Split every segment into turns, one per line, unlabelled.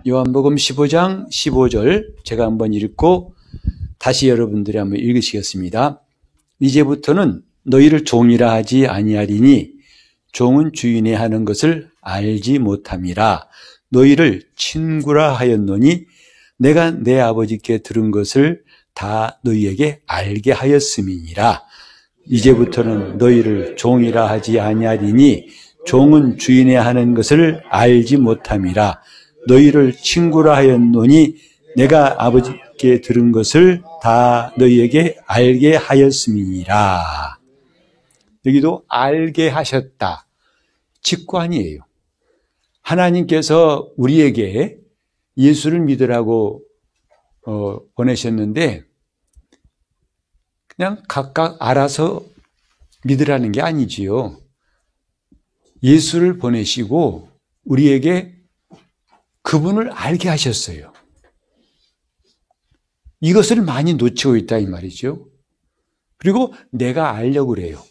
요한복음 15장 15절 제가 한번 읽고 다시 여러분들이 한번 읽으시겠습니다. 이제부터는 너희를 종이라 하지 아니하리니 종은 주인의 하는 것을 알지 못함이라. 너희를 친구라 하였노니 내가 내 아버지께 들은 것을 다 너희에게 알게 하였음이니라. 이제부터는 너희를 종이라 하지 아니하리니 종은 주인의 하는 것을 알지 못함이라. 너희를 친구라 하였노니 내가 아버지께 들은 것을 다 너희에게 알게 하였음이니라. 여기도 알게 하셨다. 직관이에요. 하나님께서 우리에게 예수를 믿으라고 보내셨는데 그냥 각각 알아서 믿으라는 게 아니지요. 예수를 보내시고 우리에게 그분을 알게 하셨어요. 이것을 많이 놓치고 있다 이 말이죠. 그리고 내가 알려고 그래요.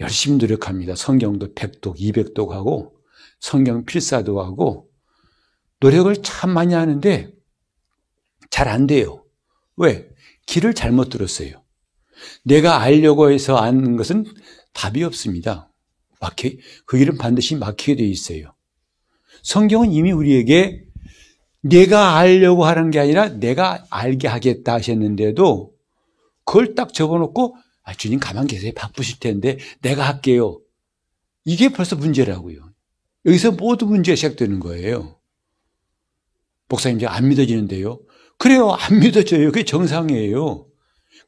열심히 노력합니다. 성경도 100독, 200독 하고 성경 필사도 하고 노력을 참 많이 하는데 잘 안 돼요. 왜? 길을 잘못 들었어요. 내가 알려고 해서 아는 것은 답이 없습니다. 그 길은 반드시 막히게 되어 있어요. 성경은 이미 우리에게 내가 알려고 하는 게 아니라 내가 알게 하겠다 하셨는데도 그걸 딱 접어놓고 주님 가만 계세요. 바쁘실 텐데 내가 할게요. 이게 벌써 문제라고요. 여기서 모두 문제가 시작되는 거예요. 목사님 제가 안 믿어지는데요. 그래요. 안 믿어져요. 그게 정상이에요.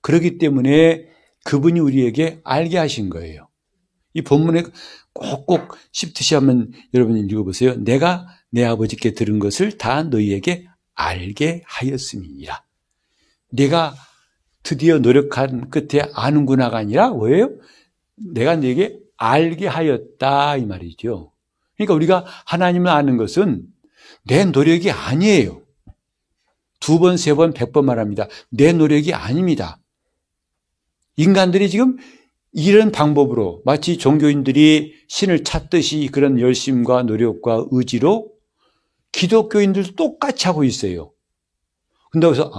그렇기 때문에 그분이 우리에게 알게 하신 거예요. 이 본문에 꼭꼭 씹듯이 한번 여러분이 읽어보세요. 내가 내 아버지께 들은 것을 다 너희에게 알게 하였음이니라. 내가 드디어 노력한 끝에 아는구나가 아니라 뭐예요? 내가 너에게 알게 하였다 이 말이죠. 그러니까 우리가 하나님을 아는 것은 내 노력이 아니에요. 2번, 3번, 100번 말합니다. 내 노력이 아닙니다. 인간들이 지금 이런 방법으로 마치 종교인들이 신을 찾듯이 그런 열심과 노력과 의지로 기독교인들도 똑같이 하고 있어요. 근데 그래서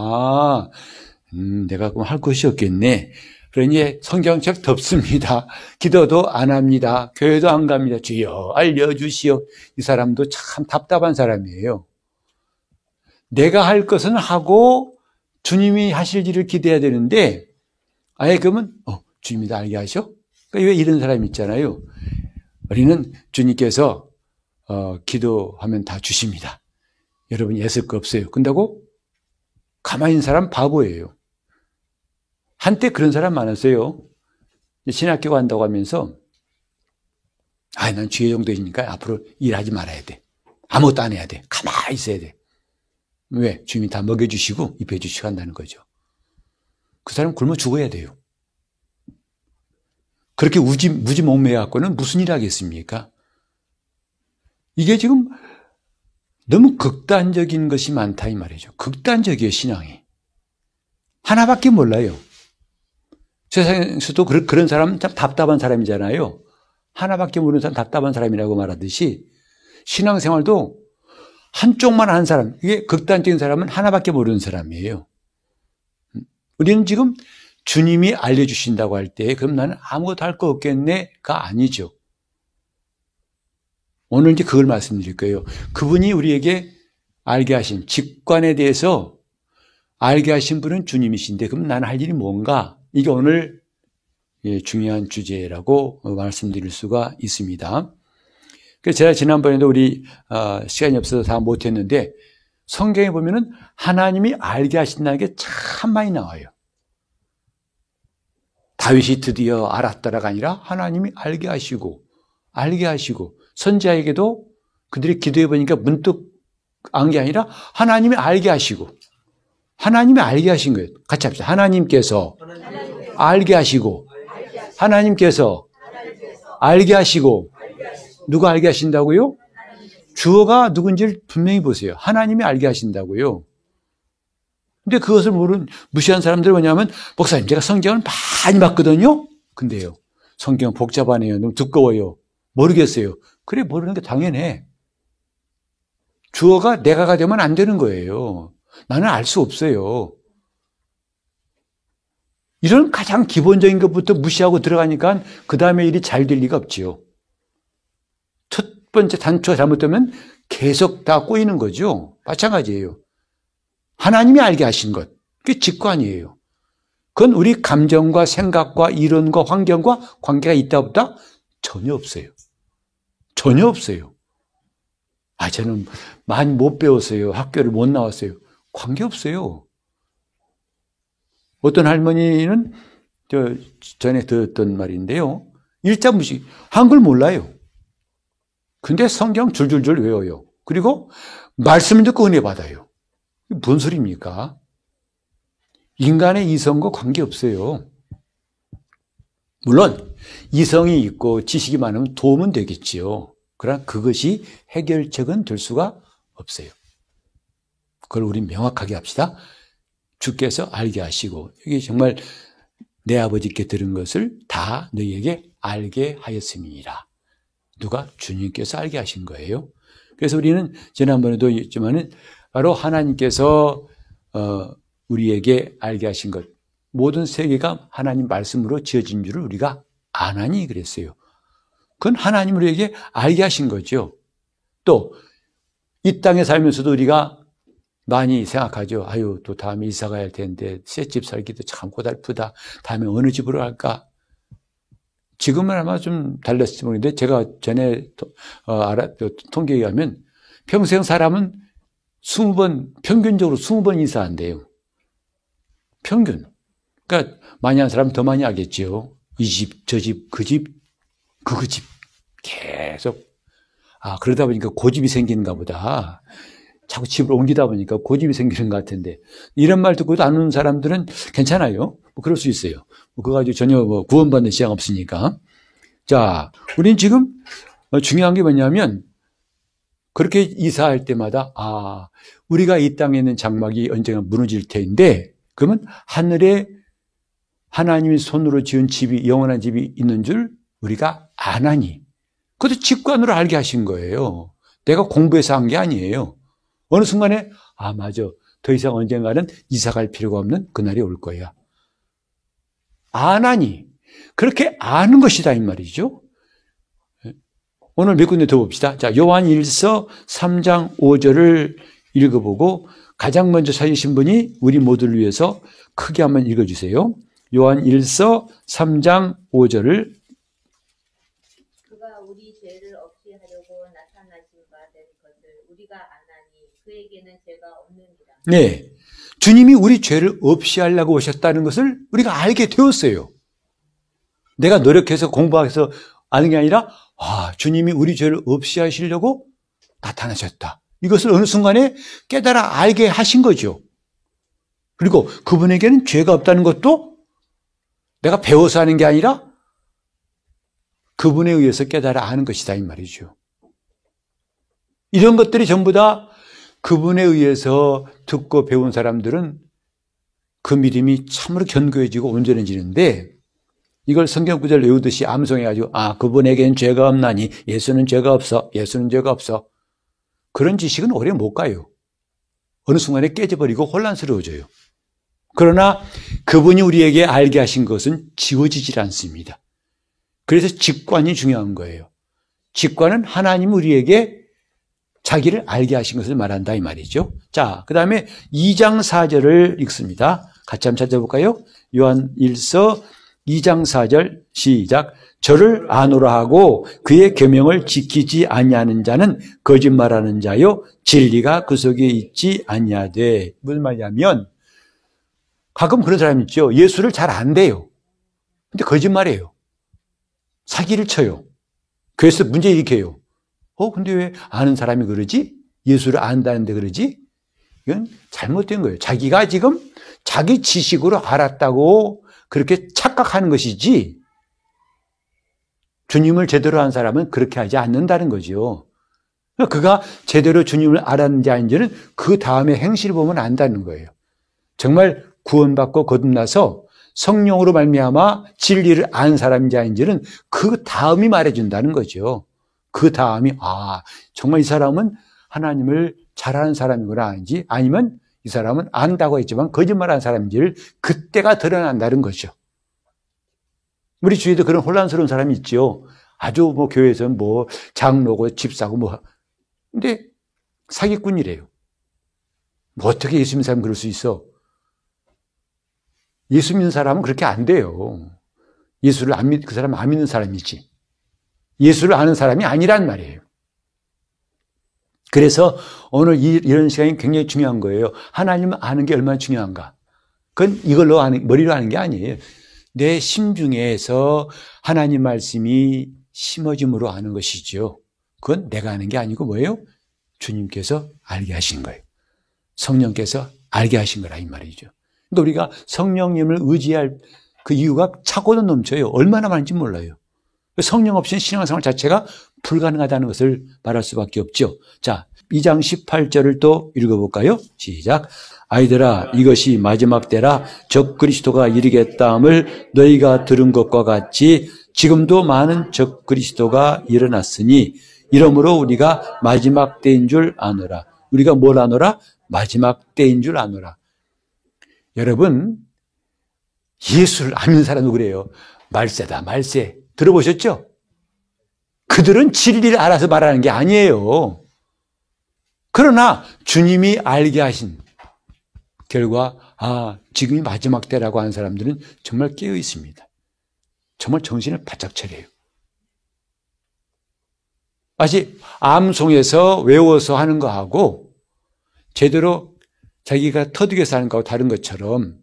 내가 그럼 할 것이 없겠네. 그러니 성경책 덮습니다. 기도도 안 합니다. 교회도 안 갑니다. 주여 알려주시오. 이 사람도 참 답답한 사람이에요. 내가 할 것은 하고 주님이 하실 일을 기대해야 되는데 아예 그러면 주님이 다 알게 하셔? 그러니까 왜 이런 사람이 있잖아요. 우리는 주님께서 기도하면 다 주십니다. 여러분 애쓸 거 없어요. 근다고 가만히 있는 사람 바보예요. 한때 그런 사람 많았어요. 신학교 간다고 하면서 난 주의 정도이니까 앞으로 일하지 말아야 돼. 아무것도 안 해야 돼. 가만히 있어야 돼. 왜? 주님이 다 먹여주시고 입혀주시고 한다는 거죠. 그 사람 굶어 죽어야 돼요. 그렇게 무지몽매해갖고는 무슨 일 하겠습니까? 이게 지금 너무 극단적인 것이 많다 이 말이죠. 극단적이에요 신앙이. 하나밖에 몰라요. 세상에서도 그런 사람은 참 답답한 사람이잖아요. 하나밖에 모르는 사람 답답한 사람이라고 말하듯이 신앙생활도 한쪽만 아는 사람, 이게 극단적인 사람은 하나밖에 모르는 사람이에요. 우리는 지금 주님이 알려주신다고 할 때 그럼 나는 아무것도 할 거 없겠네가 아니죠. 오늘 이제 그걸 말씀드릴 거예요. 그분이 우리에게 알게 하신 직관에 대해서 알게 하신 분은 주님이신데 그럼 나는 할 일이 뭔가? 이게 오늘 중요한 주제라고 말씀드릴 수가 있습니다. 그래서 제가 지난번에도 우리 시간이 없어서 다 못했는데 성경에 보면은 하나님이 알게 하신다는 게 참 많이 나와요. 다윗이 드디어 알았더라가 아니라 하나님이 알게 하시고 선지자에게도 그들이 기도해 보니까 문득 안 게 아니라 하나님이 알게 하시고 하나님이 알게 하신 거예요. 같이 합시다. 하나님께서 알게 하시고 하나님께서 알게 하시고 누가 알게 하신다고요? 주어가 누군지를 분명히 보세요. 하나님이 알게 하신다고요. 근데 그것을 무시한 사람들은 뭐냐면 목사님 제가 성경을 많이 봤거든요. 근데요. 성경 복잡하네요. 너무 두꺼워요. 모르겠어요. 그래 모르는 게 당연해. 주어가 내가가 되면 안 되는 거예요. 나는 알 수 없어요. 이런 가장 기본적인 것부터 무시하고 들어가니까 그 다음에 일이 잘 될 리가 없지요. 첫 번째 단초가 잘못되면 계속 다 꼬이는 거죠. 마찬가지예요. 하나님이 알게 하신 것, 그게 직관이에요. 그건 우리 감정과 생각과 이론과 환경과 관계가 있다 없다? 전혀 없어요. 전혀 없어요. 저는 많이 못 배웠어요. 학교를 못 나왔어요. 관계없어요. 어떤 할머니는 전에 들었던 말인데요. 일자 무식, 한글 몰라요. 근데 성경 줄줄줄 외워요. 그리고 말씀을 듣고 은혜 받아요. 뭔 소리입니까? 인간의 이성과 관계없어요. 물론 이성이 있고 지식이 많으면 도움은 되겠지요. 그러나 그것이 해결책은 될 수가 없어요. 그걸 우리 명확하게 합시다. 주께서 알게 하시고 이게 정말 내 아버지께 들은 것을 다 너희에게 알게 하였음이니라. 누가? 주님께서 알게 하신 거예요. 그래서 우리는 지난번에도 했지만은 바로 하나님께서 우리에게 알게 하신 것, 모든 세계가 하나님 말씀으로 지어진 줄을 우리가 아나니 그랬어요. 그건 하나님 우리에게 알게 하신 거죠. 또 이 땅에 살면서도 우리가 많이 생각하죠. 또 다음에 이사 가야 할 텐데 새 집 살기도 참 고달프다. 다음에 어느 집으로 갈까? 지금은 아마 좀 달랐을지 모르겠는데 제가 전에 통계에 의하면 평생 사람은 20번, 평균적으로 20번 이사한대요. 평균. 그러니까 많이 한 사람은 더 많이 알겠지요. 이 집, 저 집, 그 집, 그 집. 계속. 그러다 보니까 고집이 생기는가 보다. 자꾸 집을 옮기다 보니까 고집이 생기는 것 같은데. 이런 말 듣고도 안 오는 사람들은 괜찮아요. 그럴 수 있어요. 그거 가지고 전혀 구원받는 시장 없으니까. 자, 우린 지금 중요한 게 뭐냐면, 그렇게 이사할 때마다, 우리가 이 땅에 있는 장막이 언젠가 무너질 테인데, 그러면 하늘에 하나님의 손으로 지은 집이, 영원한 집이 있는 줄 우리가 아나니. 그것도 직관으로 알게 하신 거예요. 내가 공부해서 한 게 아니에요. 어느 순간에, 맞아. 더 이상 언젠가는 이사 갈 필요가 없는 그날이 올 거야. 아나니. 그렇게 아는 것이다, 이 말이죠. 오늘 몇 군데 더 봅시다. 자, 요한 1서 3장 5절을 읽어보고 가장 먼저 찾으신 분이 우리 모두를 위해서 크게 한번 읽어주세요. 요한 1서 3장 5절을
그가 우리 죄를 없이 하려고 나타나신 바 된 것을 우리가 아나니 그에게는 죄가 없느니라.
네, 주님이 우리 죄를 없이 하려고 오셨다는 것을 우리가 알게 되었어요. 내가 노력해서 공부해서 아는 게 아니라 주님이 우리 죄를 없이 하시려고 나타나셨다. 이것을 어느 순간에 깨달아 알게 하신 거죠. 그리고 그분에게는 죄가 없다는 것도 내가 배워서 하는 게 아니라 그분에 의해서 깨달아 아는 것이다 이 말이죠. 이런 것들이 전부 다 그분에 의해서 듣고 배운 사람들은 그 믿음이 참으로 견고해지고 온전해지는데 이걸 성경 구절 외우듯이 암송해가지고 그분에게는 죄가 없나니 예수는 죄가 없어. 예수는 죄가 없어. 그런 지식은 오래 못 가요. 어느 순간에 깨져버리고 혼란스러워져요. 그러나 그분이 우리에게 알게 하신 것은 지워지질 않습니다. 그래서 직관이 중요한 거예요. 직관은 하나님 우리에게 자기를 알게 하신 것을 말한다 이 말이죠. 자, 그 다음에 2장 4절을 읽습니다. 같이 한번 찾아볼까요? 요한 1서 2장 4절 시작. 저를 아노라 하고 그의 계명을 지키지 아니하는 자는 거짓말하는 자요 진리가 그 속에 있지 아니하되. 무슨 말이냐면 가끔 그런 사람이 있죠. 예수를 잘 안대요. 근데 거짓말해요. 사기를 쳐요. 그래서 문제 일으켜요. 근데 왜 아는 사람이 그러지? 예수를 안다는데 그러지? 이건 잘못된 거예요. 자기가 지금 자기 지식으로 알았다고 그렇게 착각하는 것이지 주님을 제대로 한 사람은 그렇게 하지 않는다는 거죠. 그가 제대로 주님을 알았는지 아닌지는 그 다음에 행실을 보면 안다는 거예요. 정말 구원받고 거듭나서 성령으로 말미암아 진리를 안 사람인지 아닌지는 그 다음이 말해준다는 거죠. 그 다음이 정말 이 사람은 하나님을 잘하는 사람이구나 아닌지, 아니면 이 사람은 안다고 했지만 거짓말하는 사람인지를 그때가 드러난다는 거죠. 우리 주위에도 그런 혼란스러운 사람이 있죠. 아주 뭐 교회에서는 뭐 장로고 집사고 뭐. 근데 사기꾼이래요. 뭐 어떻게 예수 믿는 사람 그럴 수 있어? 예수 믿는 사람은 그렇게 안 돼요. 예수를 그 사람은 안 믿는 사람이지. 예수를 아는 사람이 아니란 말이에요. 그래서 오늘 이런 시간이 굉장히 중요한 거예요. 하나님을 아는 게 얼마나 중요한가. 그건 이걸로 머리로 아는 게 아니에요. 내 심중에서 하나님 말씀이 심어짐으로 아는 것이죠. 그건 내가 아는 게 아니고 뭐예요? 주님께서 알게 하신 거예요. 성령께서 알게 하신 거라 이 말이죠. 그러니까 우리가 성령님을 의지할 그 이유가 차고도 넘쳐요. 얼마나 많은지 몰라요. 성령 없이는 신앙생활 자체가 불가능하다는 것을 말할 수밖에 없죠. 자, 2장 18절을 또 읽어볼까요? 시작. 아이들아, 이것이 마지막 때라 적그리스도가 이르겠다함을 너희가 들은 것과 같이 지금도 많은 적그리스도가 일어났으니 이러므로 우리가 마지막 때인 줄 아노라. 우리가 뭘 아노라? 마지막 때인 줄 아노라. 여러분, 예수를 아는 사람도 그래요. 말세다, 말세. 들어보셨죠? 그들은 진리를 알아서 말하는 게 아니에요. 그러나 주님이 알게 하신 결과, 지금이 마지막 때라고 하는 사람들은 정말 깨어 있습니다. 정말 정신을 바짝 차려요. 마치 암송에서 외워서 하는 거하고 제대로 자기가 터득해서 하는 거하고 다른 것처럼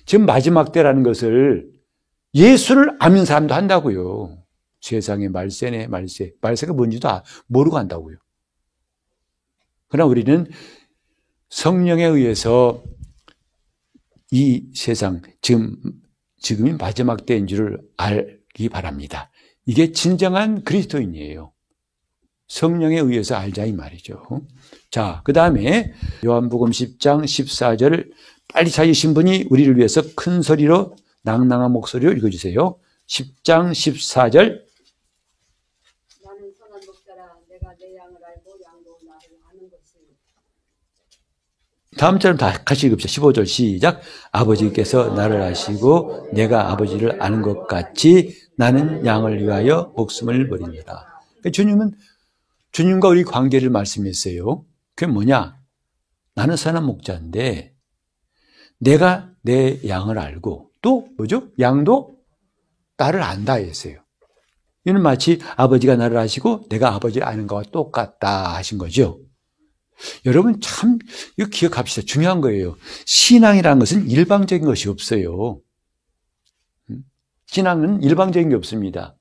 지금 마지막 때라는 것을 예수를 아는 사람도 한다고요. 세상에 말세네, 말세. 말세가 뭔지도 모르고 한다고요. 그러나 우리는 성령에 의해서 이 세상, 지금이 마지막 때인 줄을 알기 바랍니다. 이게 진정한 그리스도인이에요. 성령에 의해서 알자 이 말이죠. 자, 그 다음에 요한복음 10장 14절을 빨리 찾으신 분이 우리를 위해서 큰 소리로 낭낭한 목소리로 읽어주세요. 10장 14절.
나는 선한 목자라 내가 내 양을 알고 양도 나를 아는 것이.
다음 절은 다 같이 읽읍시다. 15절 시작. 아버지께서 나를 아시고 내가 아버지를 아는 것 같이 나는 양을 위하여 목숨을 버립니다. 주님은 주님과 우리 관계를 말씀했어요. 그게 뭐냐? 나는 선한 목자인데 내가 내 양을 알고 또 뭐죠? 양도 나를 안다 했어요. 이는 마치 아버지가 나를 아시고 내가 아버지를 아는 것과 똑같다 하신 거죠. 여러분 참 이거 기억합시다. 중요한 거예요. 신앙이라는 것은 일방적인 것이 없어요. 신앙은 일방적인 게 없습니다.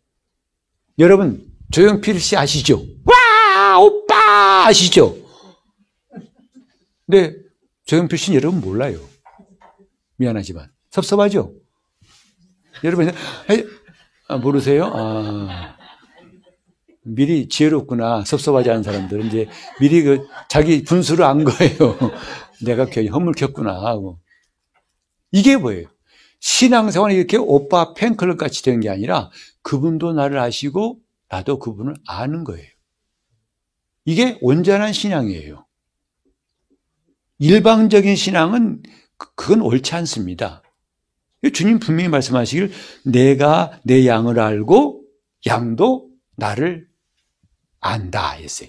여러분 조용필 씨 아시죠? 와 오빠 아시죠? 근데 조용필 씨는 여러분 몰라요. 미안하지만 섭섭하죠? 여러분 모르세요? 미리 지혜롭구나. 섭섭하지 않은 사람들은 이제 미리 자기 분수를 안 거예요. 내가 괜히 허물켰구나 하고. 이게 뭐예요? 신앙생활이 이렇게 오빠 팬클럽 같이 되는 게 아니라 그분도 나를 아시고 나도 그분을 아는 거예요. 이게 온전한 신앙이에요. 일방적인 신앙은 그건 옳지 않습니다. 주님 분명히 말씀하시길 내가 내 양을 알고 양도 나를 안다 했어요.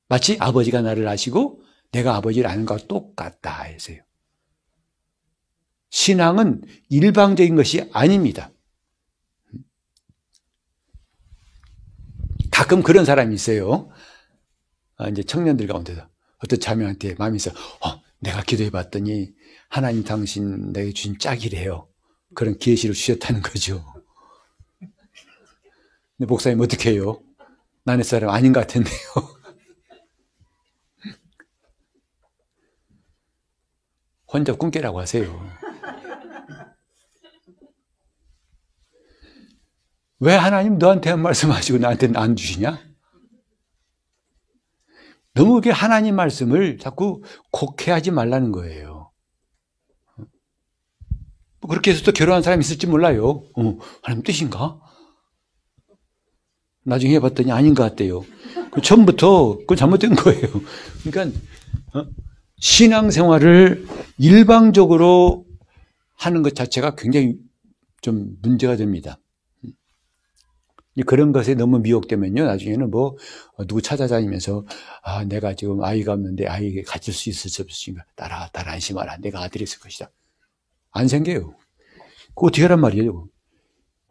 마치 아버지가 나를 아시고 내가 아버지를 아는 것과 똑같다 했어요. 신앙은 일방적인 것이 아닙니다. 가끔 그런 사람이 있어요. 이제 청년들 가운데서 어떤 자매한테 마음이 있어. 내가 기도해 봤더니 하나님 당신 내게 주신 짝이래요. 그런 계시를 주셨다는 거죠. 근데 목사님 어떻게 해요? 나네 사람 아닌 것 같은데요. 혼자 꿈깨라고 하세요. 왜 하나님 너한테만 말씀하시고 나한테는 안 주시냐? 너무 이렇게 하나님 말씀을 자꾸 곡해하지 말라는 거예요. 그렇게 해서 또 결혼한 사람이 있을지 몰라요. 하나님 뜻인가? 나중에 해봤더니 아닌 것 같대요. 그 처음부터 그 잘못된 거예요. 그러니까 신앙생활을 일방적으로 하는 것 자체가 굉장히 좀 문제가 됩니다. 그런 것에 너무 미혹되면요, 나중에는 뭐 누구 찾아다니면서 내가 지금 아이가 없는데 아이에게 가질 수 있을 수 없으니까 따라 안심하라. 내가 아들이 있을 것이다. 안 생겨요. 그거 어떻게 하란 말이에요.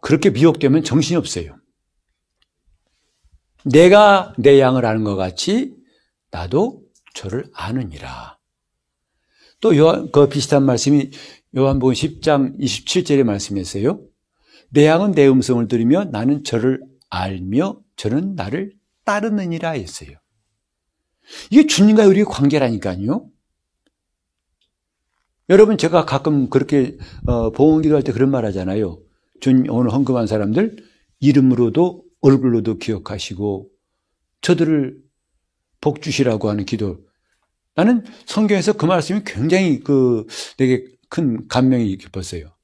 그렇게 미혹되면 정신이 없어요. 내가 내 양을 아는 것 같이 나도 저를 아느니라. 또 그 비슷한 말씀이 요한복음 10장 27절의 말씀이었어요. 내 양은 내 음성을 들으며 나는 저를 알며 저는 나를 따르느니라 했어요. 이게 주님과 우리의 관계라니까요. 여러분, 제가 가끔 그렇게 봉헌기도할 때 그런 말 하잖아요. 주님, 오늘 헌금한 사람들 이름으로도 얼굴로도 기억하시고 저들을 복 주시라고 하는 기도. 나는 성경에서 그 말씀이 굉장히 되게 큰 감명이 깊었어요.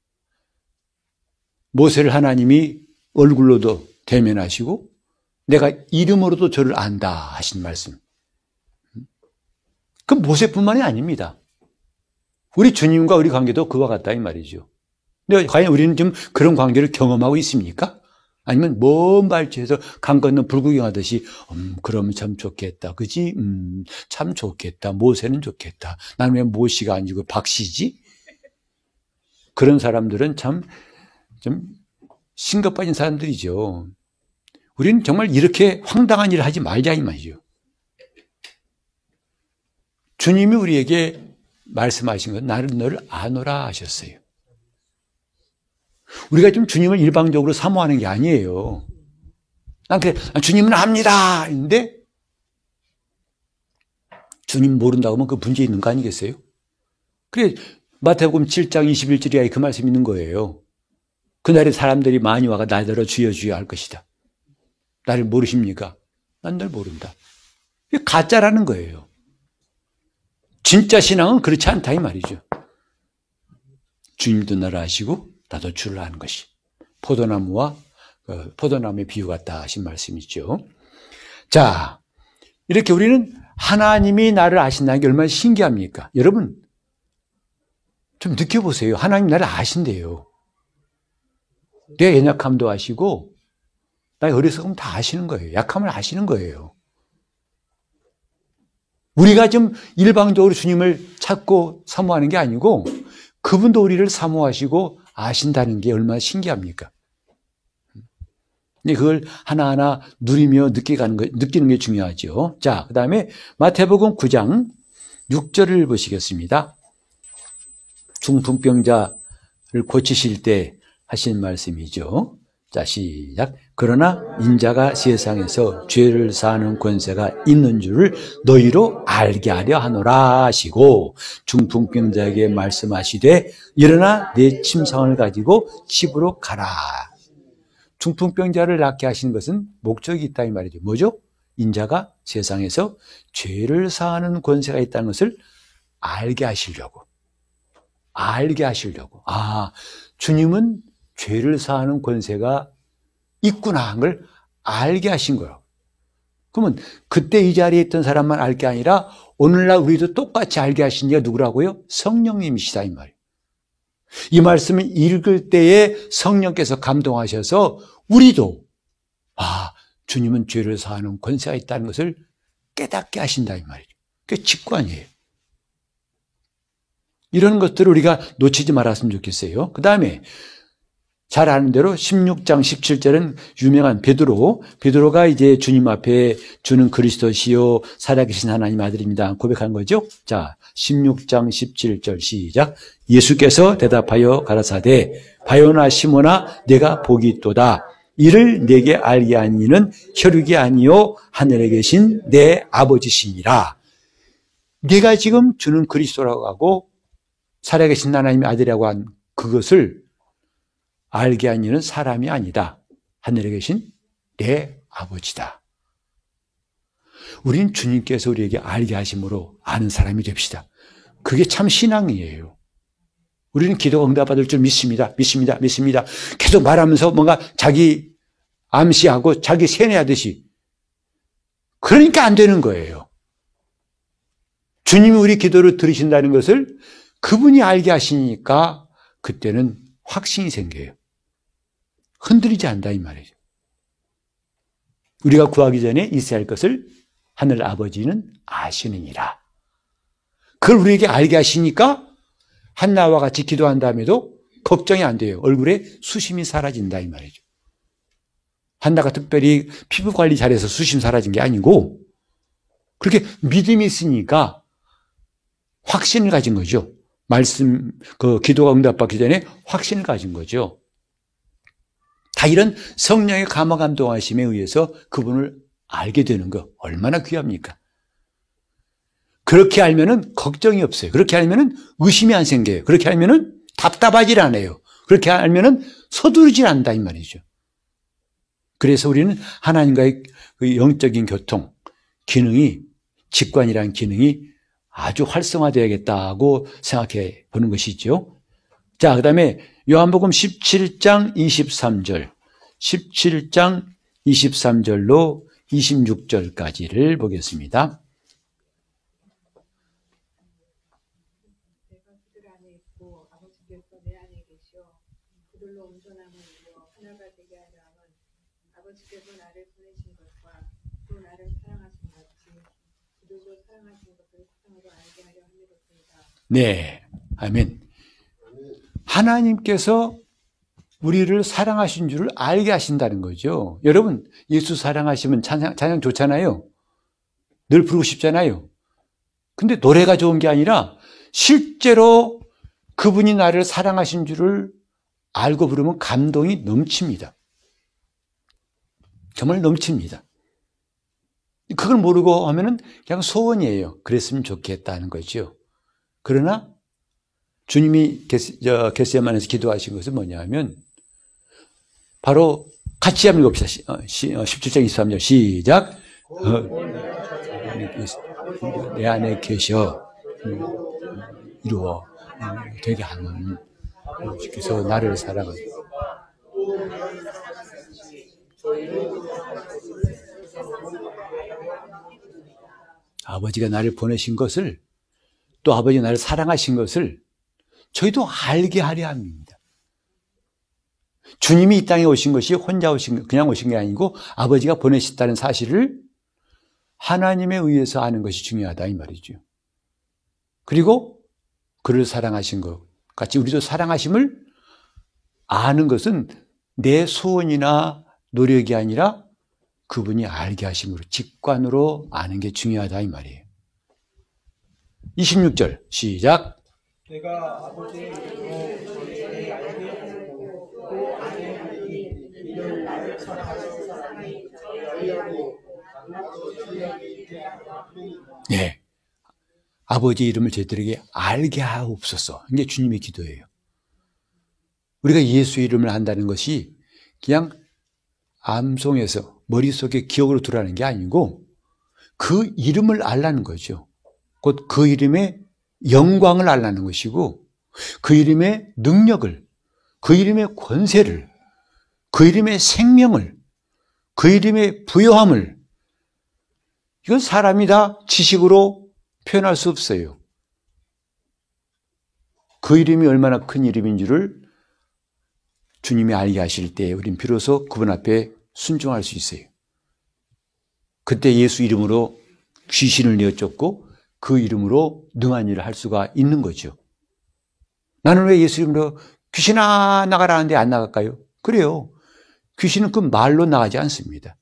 모세를 하나님이 얼굴로도 대면하시고 내가 이름으로도 저를 안다 하신 말씀. 그 모세뿐만이 아닙니다. 우리 주님과 우리 관계도 그와 같다 이 말이죠. 근데 과연 우리는 좀 그런 관계를 경험하고 있습니까? 아니면 먼 발치에서 강 건너 불구경하듯이 그러면 참 좋겠다. 그지? 참 좋겠다. 모세는 좋겠다. 나는 왜 모씨가 아니고 박씨지? 그런 사람들은 참 좀 신경 빠진 사람들이죠. 우리는 정말 이렇게 황당한 일을 하지 말자 이 말이죠. 주님이 우리에게 말씀하신 건 나는 너를 아노라 하셨어요. 우리가 좀 주님을 일방적으로 사모하는 게 아니에요. 난 그래, 주님은 압니다. 근데 주님 모른다고 하면 그 문제 있는 거 아니겠어요? 그래, 마태복음 7장 21절에 그 말씀이 있는 거예요. 그날에 사람들이 많이 와가 나더러 주여 주여 할 것이다. 나를 모르십니까? 난 널 모른다. 이게 가짜라는 거예요. 진짜 신앙은 그렇지 않다 이 말이죠. 주님도 나를 아시고 나도 주를 아는 것이. 포도나무와 포도나무의 비유 같다 하신 말씀이죠. 자, 이렇게 우리는 하나님이 나를 아신다는 게 얼마나 신기합니까? 여러분, 좀 느껴보세요. 하나님 나를 아신대요. 내 연약함도 아시고 나의 어리석음 다 아시는 거예요. 약함을 아시는 거예요. 우리가 좀 일방적으로 주님을 찾고 사모하는 게 아니고 그분도 우리를 사모하시고 아신다는 게 얼마나 신기합니까? 근데 그걸 하나하나 누리며 느끼는 게 중요하죠. 자, 그 다음에 마태복음 9장 6절을 보시겠습니다. 중풍병자를 고치실 때 하신 말씀이죠. 자, 시작. 그러나 인자가 세상에서 죄를 사하는 권세가 있는 줄을 너희로 알게 하려 하노라 하시고 중풍병자에게 말씀하시되 일어나 내 침상을 가지고 집으로 가라. 중풍병자를 낫게 하신 것은 목적이 있다 이 말이죠. 뭐죠? 인자가 세상에서 죄를 사하는 권세가 있다는 것을 알게 하시려고. 주님은 죄를 사하는 권세가 있구나 하는 걸 알게 하신 거예요. 그러면 그때 이 자리에 있던 사람만 알 게 아니라 오늘날 우리도 똑같이 알게 하신 이가 누구라고요? 성령님이시다 이 말이에요. 이 말씀을 읽을 때에 성령께서 감동하셔서 우리도 주님은 죄를 사하는 권세가 있다는 것을 깨닫게 하신다 이 말이죠. 그게 직관이에요. 이런 것들을 우리가 놓치지 말았으면 좋겠어요. 그 다음에 잘 아는 대로 16장 17절은 유명한 베드로가 이제 주님 앞에 주는 그리스도시요 살아계신 하나님 아들입니다 고백한 거죠. 자, 16장 17절 시작. 예수께서 대답하여 가라사대 바요나 시몬아 내가 복이 있도다. 이를 내게 알게 한 이는 혈육이 아니요 하늘에 계신 내 아버지시니라. 내가 지금 주는 그리스도라고 하고 살아계신 하나님의 아들이라고 한 그것을 알게 한 이는 사람이 아니다. 하늘에 계신 내 아버지다. 우리는 주님께서 우리에게 알게 하심으로 아는 사람이 됩시다. 그게 참 신앙이에요. 우리는 기도가 응답받을 줄 믿습니다. 계속 말하면서 뭔가 자기 암시하고 자기 세뇌하듯이 그러니까 안 되는 거예요. 주님이 우리 기도를 들으신다는 것을 그분이 알게 하시니까 그때는 확신이 생겨요. 흔들리지 않는다 이 말이죠. 우리가 구하기 전에 있어야 할 것을 하늘 아버지는 아시느니라. 그걸 우리에게 알게 하시니까 한나와 같이 기도한 다음에도 걱정이 안 돼요. 얼굴에 수심이 사라진다 이 말이죠. 한나가 특별히 피부 관리 잘해서 수심 사라진 게 아니고 그렇게 믿음이 있으니까 확신을 가진 거죠. 말씀, 기도가 응답받기 전에 확신을 가진 거죠. 다 이런 성령의 감화 감동하심에 의해서 그분을 알게 되는 거 얼마나 귀합니까? 그렇게 알면은 걱정이 없어요. 그렇게 알면은 의심이 안 생겨요. 그렇게 알면은 답답하질 않아요. 그렇게 알면은 서두르질 않는다 이 말이죠. 그래서 우리는 하나님과의 그 영적인 교통, 기능이, 직관이라는 기능이 아주 활성화되어야겠다고 생각해 보는 것이죠. 자, 그 다음에 요한복음 17장 23절, 17장 23절로 26절까지를 보겠습니다.
내가 그들 안에 있고 아버지께서 내 안에 계시어 그들로 온전함을 이루어 하나가 되게 하려 함은 아버지께서 나를 보내신 것과 또 나를 사랑하신 같이 그들도 사랑하신 것을 세상으로 알게 하려 함이로소이다.
네, 아멘. 하나님께서 우리를 사랑하신 줄을 알게 하신다는 거죠. 여러분, 예수 사랑하시면 찬양 좋잖아요. 늘 부르고 싶잖아요. 근데 노래가 좋은 게 아니라 실제로 그분이 나를 사랑하신 줄을 알고 부르면 감동이 넘칩니다. 정말 넘칩니다. 그걸 모르고 하면은 그냥 소원이에요. 그랬으면 좋겠다는 거죠. 그러나 주님이 겟세마네에서 기도하신 것은 뭐냐면 바로 같이 한번 읽읍시다. 17장 23절 시작. 내 안에 계셔 이루어 되게 하는 주께서 나를 사랑하는 아버지가 나를 보내신 것을 또 아버지가 나를 사랑하신 것을 저희도 알게 하려 합니다. 주님이 이 땅에 오신 것이 혼자 그냥 오신 게 아니고 아버지가 보내셨다는 사실을 하나님에 의해서 아는 것이 중요하다 이 말이죠. 그리고 그를 사랑하신 것 같이 우리도 사랑하심을 아는 것은 내 소원이나 노력이 아니라 그분이 알게 하심으로 직관으로 아는 게 중요하다 이 말이에요. 26절 시작.
내가 아버지의 이름으로 너희에게 알게 하고 또 안에 하니 이는 나를 사랑하시는 사람이 너희하고 나도 너희에게 있게 하라.
네, 아버지 이름을 저희들에게 알게 하옵소서. 이게 주님의 기도예요. 우리가 예수 이름을 한다는 것이 그냥 암송해서 머릿속에 기억으로 들어가는 게 아니고 그 이름을 알라는 거죠. 곧 그 이름의 영광을 알라는 것이고 그 이름의 능력을, 그 이름의 권세를, 그 이름의 생명을, 그 이름의 부요함을 이건 사람이 다 지식으로 표현할 수 없어요. 그 이름이 얼마나 큰 이름인 줄을 주님이 알게 하실 때 우린 비로소 그분 앞에 순종할 수 있어요. 그때 예수 이름으로 귀신을 내어쫓고 그 이름으로 능한 일을 할 수가 있는 거죠. 나는 왜 예수 이름으로 귀신아 나가라 하는데 안 나갈까요? 그래요. 귀신은 그 말로 나가지 않습니다.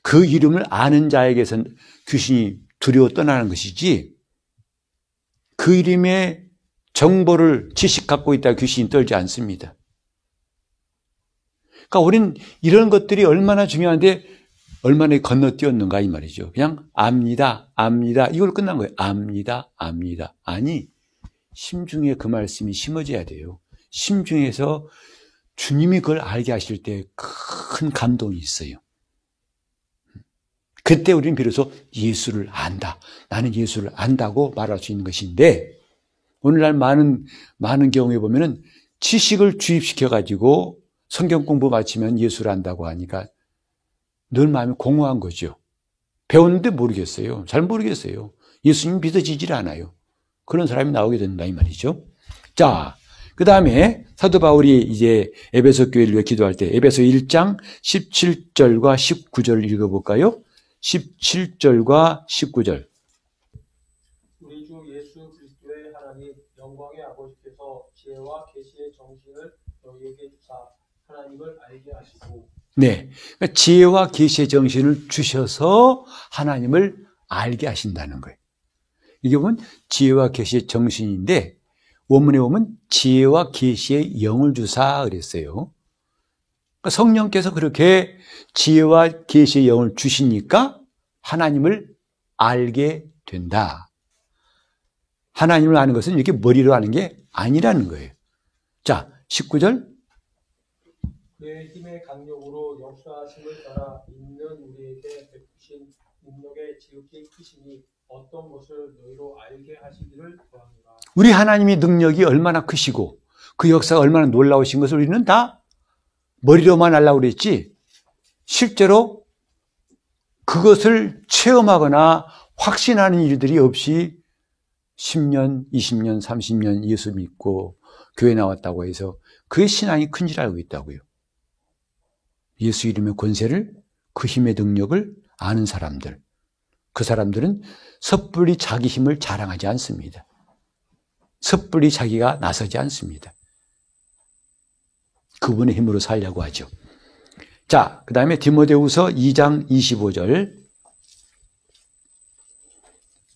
그 이름을 아는 자에게선 귀신이 두려워 떠나는 것이지 그 이름의 정보를 지식 갖고 있다가 귀신이 떨지 않습니다. 그러니까 우리는 이런 것들이 얼마나 중요한데 얼마나 건너뛰었는가 이 말이죠. 그냥 압니다, 압니다. 이걸로 끝난 거예요. 압니다, 압니다. 아니, 심중에 그 말씀이 심어져야 돼요. 심중에서 주님이 그걸 알게 하실 때 큰 감동이 있어요. 그때 우리는 비로소 예수를 안다. 나는 예수를 안다고 말할 수 있는 것인데 오늘날 많은 경우에 보면은 지식을 주입시켜가지고 성경 공부 마치면 예수를 안다고 하니까 늘 마음이 공허한 거죠. 배웠는데 모르겠어요. 잘 모르겠어요. 예수님 믿어지질 않아요. 그런 사람이 나오게 된다 이 말이죠. 자, 그 다음에 사도 바울이 이제 에베소 교회를 위해 기도할 때 에베소 1장 17절과 19절 읽어볼까요? 17절과 19절.
우리 주 예수 그리스도의 하나님 영광의 아버지께서 지혜와 계시의 정신을 너희에게 주사 하나님을 알게 하시고
네, 그러니까 지혜와 계시의 정신을 주셔서 하나님을 알게 하신다는 거예요. 이게 보면 지혜와 계시의 정신인데 원문에 보면 지혜와 계시의 영을 주사 그랬어요. 그러니까 성령께서 그렇게 지혜와 계시의 영을 주시니까 하나님을 알게 된다. 하나님을 아는 것은 이렇게 머리로 아는 게 아니라는 거예요. 자, 19절.
그의 힘의 강력으로 역사하심을 따라 있는 우리에게 베푸신 능력의 지극히 크시니 어떤 것을 너희로 알게 하시기를 구합니다.
우리 하나님의 능력이 얼마나 크시고 그 역사가 얼마나 놀라우신 것을 우리는 다 머리로만 알라고 그랬지 실제로 그것을 체험하거나 확신하는 일들이 없이 10년, 20년, 30년 예수 믿고 교회 나왔다고 해서 그의 신앙이 큰 줄 알고 있다고요. 예수 이름의 권세를, 그 힘의 능력을 아는 사람들, 그 사람들은 섣불리 자기 힘을 자랑하지 않습니다. 섣불리 자기가 나서지 않습니다. 그분의 힘으로 살려고 하죠. 자, 그 다음에 디모데후서 2장 25절.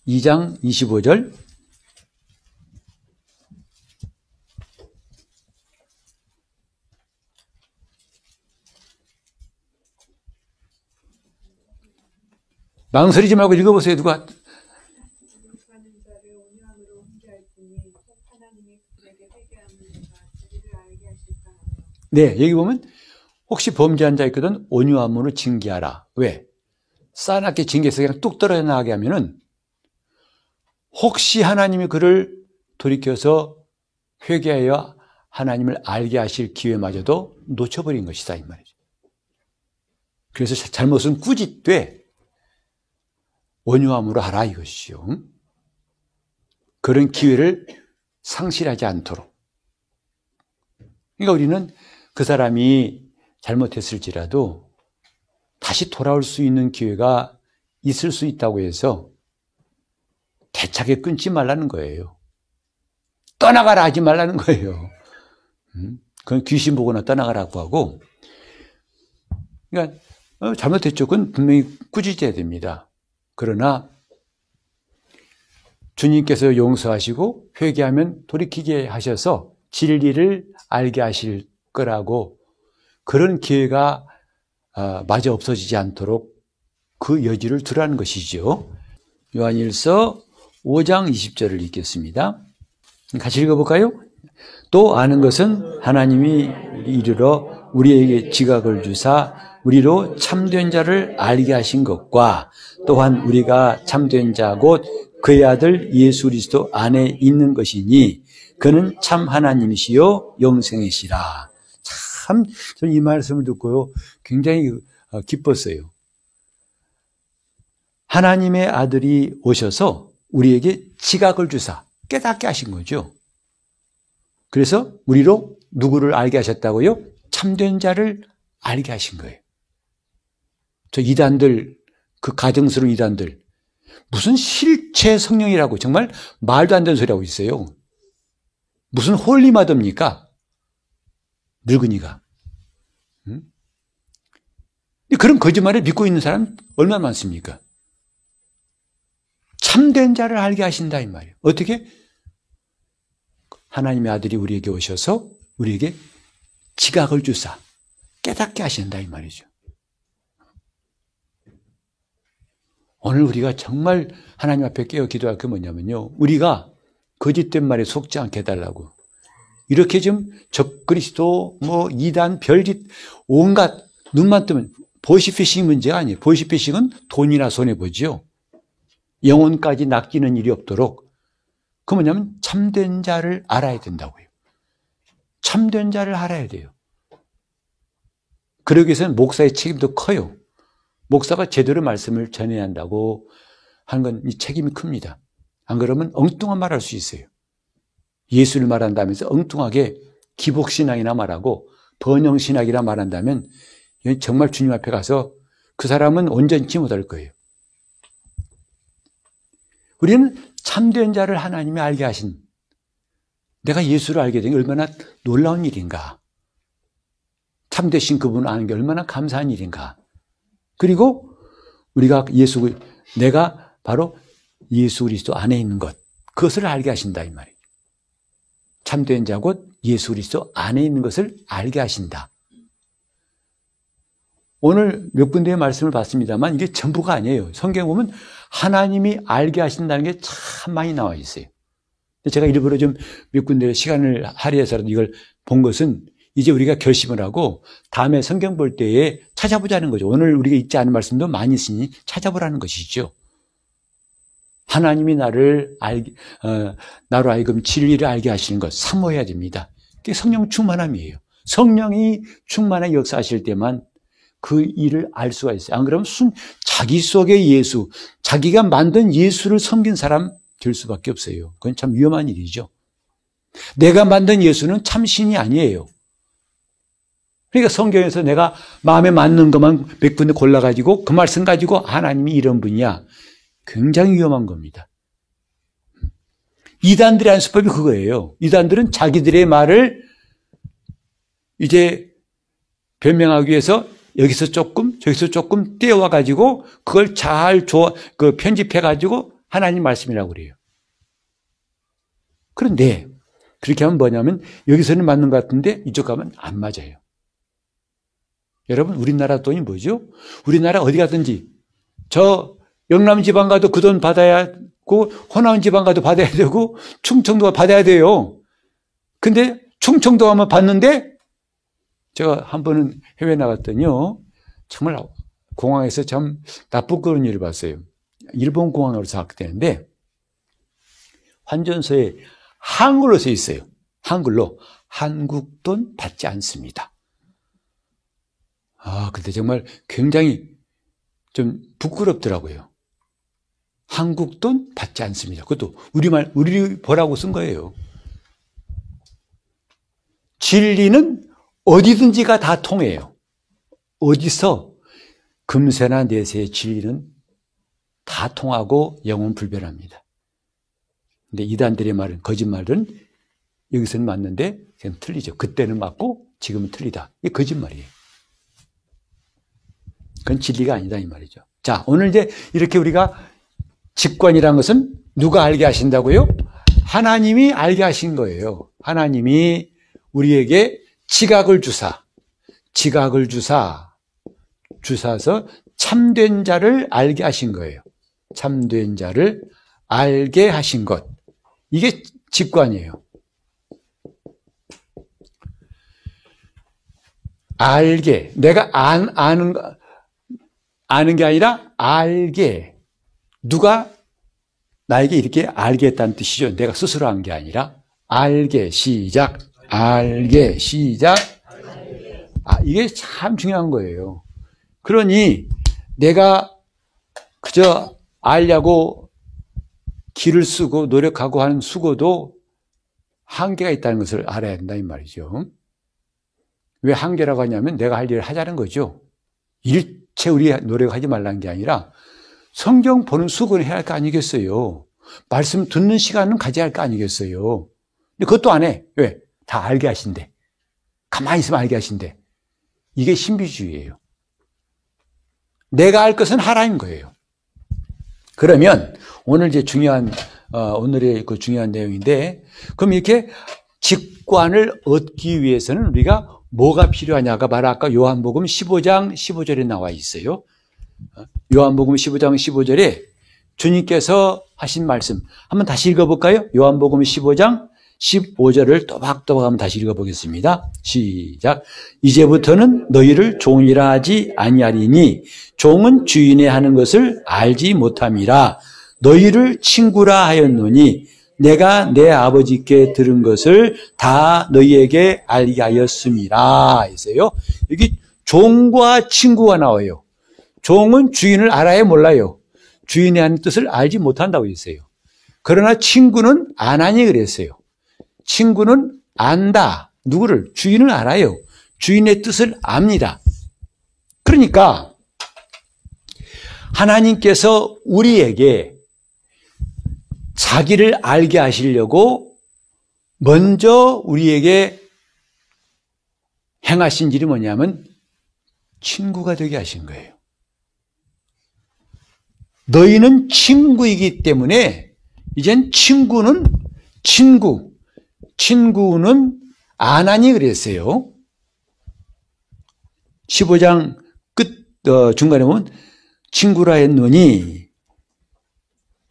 2장 25절. 망설이지 말고 읽어보세요. 누가?
하는 자를 온유함으로 훈계할지니 곧 하나님이 그들에게 회개하는 자가 자기를 알게 하실까 하며.
네, 여기 보면 혹시 범죄한 자 있거든 온유함으로 징계하라. 왜? 싸납게 징계해서 그냥 뚝 떨어져 나가게 하면은 혹시 하나님이 그를 돌이켜서 회개하여 하나님을 알게 하실 기회마저도 놓쳐버린 것이다 이 말이죠. 그래서 잘못은 꾸짖되 온유함으로 하라 이것이죠. 그런 기회를 상실하지 않도록. 그러니까 우리는 그 사람이 잘못했을지라도 다시 돌아올 수 있는 기회가 있을 수 있다고 해서 대차게 끊지 말라는 거예요. 떠나가라 하지 말라는 거예요. 그건 귀신 보거나 떠나가라고 하고. 그러니까 잘못했죠. 그건 분명히 꾸짖어야 됩니다. 그러나 주님께서 용서하시고 회개하면 돌이키게 하셔서 진리를 알게 하실 거라고 그런 기회가 마저 없어지지 않도록 그 여지를 두라는 것이죠. 요한일서 5장 20절을 읽겠습니다. 같이 읽어볼까요? 또 아는 것은 하나님이 이르러 우리에게 지각을 주사 우리로 참된 자를 알게 하신 것과 또한 우리가 참된 자 곧 그의 아들 예수 그리스도 안에 있는 것이니 그는 참 하나님이시요 영생이시라. 참 저는 이 말씀을 듣고요 굉장히 기뻤어요. 하나님의 아들이 오셔서 우리에게 지각을 주사 깨닫게 하신 거죠. 그래서 우리로 누구를 알게 하셨다고요? 참된 자를 알게 하신 거예요. 저 이단들, 그 가증스러운 이단들 무슨 실체 성령이라고 정말 말도 안 되는 소리 하고 있어요. 무슨 홀리마더입니까? 늙은이가. 그런 거짓말을 믿고 있는 사람 얼마나 많습니까? 참된 자를 알게 하신다 이 말이에요. 어떻게? 하나님의 아들이 우리에게 오셔서 우리에게 지각을 주사 깨닫게 하신다 이 말이죠. 오늘 우리가 정말 하나님 앞에 깨어 기도할 게 뭐냐면요. 우리가 거짓된 말에 속지 않게 해달라고. 이렇게 좀 적그리스도, 이단, 별짓, 온갖 눈만 뜨면 보이스피싱 문제가 아니에요. 보이스피싱은 돈이나 손해보죠. 영혼까지 낚이는 일이 없도록. 그 뭐냐면 참된 자를 알아야 된다고요. 참된 자를 알아야 돼요. 그러기 위해서는 목사의 책임도 커요. 목사가 제대로 말씀을 전해야 한다고 하는 건 이 책임이 큽니다. 안 그러면 엉뚱한 말 할 수 있어요. 예수를 말한다면서 엉뚱하게 기복신앙이나 말하고 번영신학이나 말한다면 정말 주님 앞에 가서 그 사람은 온전치 못할 거예요. 우리는 참된 자를 하나님이 알게 하신, 내가 예수를 알게 된 게 얼마나 놀라운 일인가. 참되신 그분을 아는 게 얼마나 감사한 일인가. 그리고 우리가 내가 바로 예수 그리스도 안에 있는 것, 그것을 알게 하신다 이 말이에요. 참된 자 곧 예수 그리스도 안에 있는 것을 알게 하신다. 오늘 몇 군데의 말씀을 봤습니다만 이게 전부가 아니에요. 성경에 보면 하나님이 알게 하신다는 게 참 많이 나와 있어요. 제가 일부러 좀 몇 군데 시간을 할애해서라도 이걸 본 것은 이제 우리가 결심을 하고 다음에 성경 볼 때에 찾아보자는 거죠. 오늘 우리가 읽지 않은 말씀도 많이 있으니 찾아보라는 것이죠. 하나님이 나로 하여금 진리를 알게 하시는 것 사모해야 됩니다. 그게 성령 충만함이에요. 성령이 충만하게 역사하실 때만 그 일을 알 수가 있어요. 안 그러면 자기 속의 예수, 자기가 만든 예수를 섬긴 사람 될 수밖에 없어요. 그건 참 위험한 일이죠. 내가 만든 예수는 참 신이 아니에요. 그러니까 성경에서 내가 마음에 맞는 것만 몇 군데 골라가지고 그 말씀 가지고 하나님이 이런 분이야. 굉장히 위험한 겁니다. 이단들의 하는 수법이 그거예요. 이단들은 자기들의 말을 이제 변명하기 위해서 여기서 조금, 저기서 조금 떼어와가지고 그걸 잘 편집해가지고 하나님 말씀이라고 그래요. 그런데 그렇게 하면 뭐냐면 여기서는 맞는 것 같은데 이쪽 가면 안 맞아요. 여러분, 우리나라 돈이 뭐죠? 우리나라 어디 가든지 저 영남 지방 가도 그 돈 받아야 하고 호남 지방 가도 받아야 되고 충청도가 받아야 돼요. 근데 충청도 가면 받는데 제가 한 번은 해외 나갔더니요. 정말 공항에서 참 나쁘고 일을 봤어요. 일본 공항으로 생각되는데 환전소에 한글로 써 있어요. 한글로 한국 돈 받지 않습니다. 근데 정말 굉장히 좀 부끄럽더라고요. 한국 돈 받지 않습니다. 그것도 우리 보라고 쓴 거예요. 진리는 어디든지가 다 통해요. 어디서 금세나 내세의 진리는 다 통하고 영원 불변합니다. 근데 이단들의 말은, 거짓말은 여기서는 맞는데 그냥 틀리죠. 그때는 맞고 지금은 틀리다. 이게 거짓말이에요. 그건 진리가 아니다 이 말이죠. 자, 오늘 이제 이렇게 우리가 직관이라는 것은 누가 알게 하신다고요? 하나님이 알게 하신 거예요. 하나님이 우리에게 지각을 주사서 참된 자를 알게 하신 거예요. 참된 자를 알게 하신 것. 이게 직관이에요. 알게. 내가 아는 게 아니라 알게. 누가 나에게 이렇게 알게 했다는 뜻이죠. 내가 스스로 한 게 아니라 알게. 시작. 알게. 시작. 이게 참 중요한 거예요. 그러니 내가 그저 알려고 기를 쓰고 노력하고 하는 수고도 한계가 있다는 것을 알아야 된다 이 말이죠. 왜 한계라고 하냐면 내가 할 일을 하자는 거죠. 일체 우리 노력하지 말라는 게 아니라 성경 보는 수고는 해야 할 거 아니겠어요. 말씀 듣는 시간은 가져야 할 거 아니겠어요. 근데 그것도 안 해. 왜? 다 알게 하신대. 가만히 있으면 알게 하신대. 이게 신비주의예요. 내가 알 것은 하라는 거예요. 그러면 오늘 이제 오늘의 그 중요한 내용인데, 그럼 이렇게 직관을 얻기 위해서는 우리가 뭐가 필요하냐가 바로 아까 요한복음 15장 15절에 나와 있어요. 요한복음 15장 15절에 주님께서 하신 말씀 한번 다시 읽어볼까요? 요한복음 15장 15절을 또박또박 한번 다시 읽어보겠습니다. 시작. 이제부터는 너희를 종이라 하지 아니하리니 종은 주인의 하는 것을 알지 못함이라. 너희를 친구라 하였노니 내가 내 아버지께 들은 것을 다 너희에게 알게 하였음이라. 했어요. 여기 종과 친구가 나와요. 종은 주인을 알아야 몰라요. 주인의 하는 뜻을 알지 못한다고 했어요. 그러나 친구는 안 하니 그랬어요. 친구는 안다. 누구를? 주인을 알아요. 주인의 뜻을 압니다. 그러니까 하나님께서 우리에게 자기를 알게 하시려고 먼저 우리에게 행하신 일이 뭐냐면 친구가 되게 하신 거예요. 너희는 친구이기 때문에 이젠 친구는 안 하니 그랬어요. 15장 끝 중간에 보면 친구라 했노니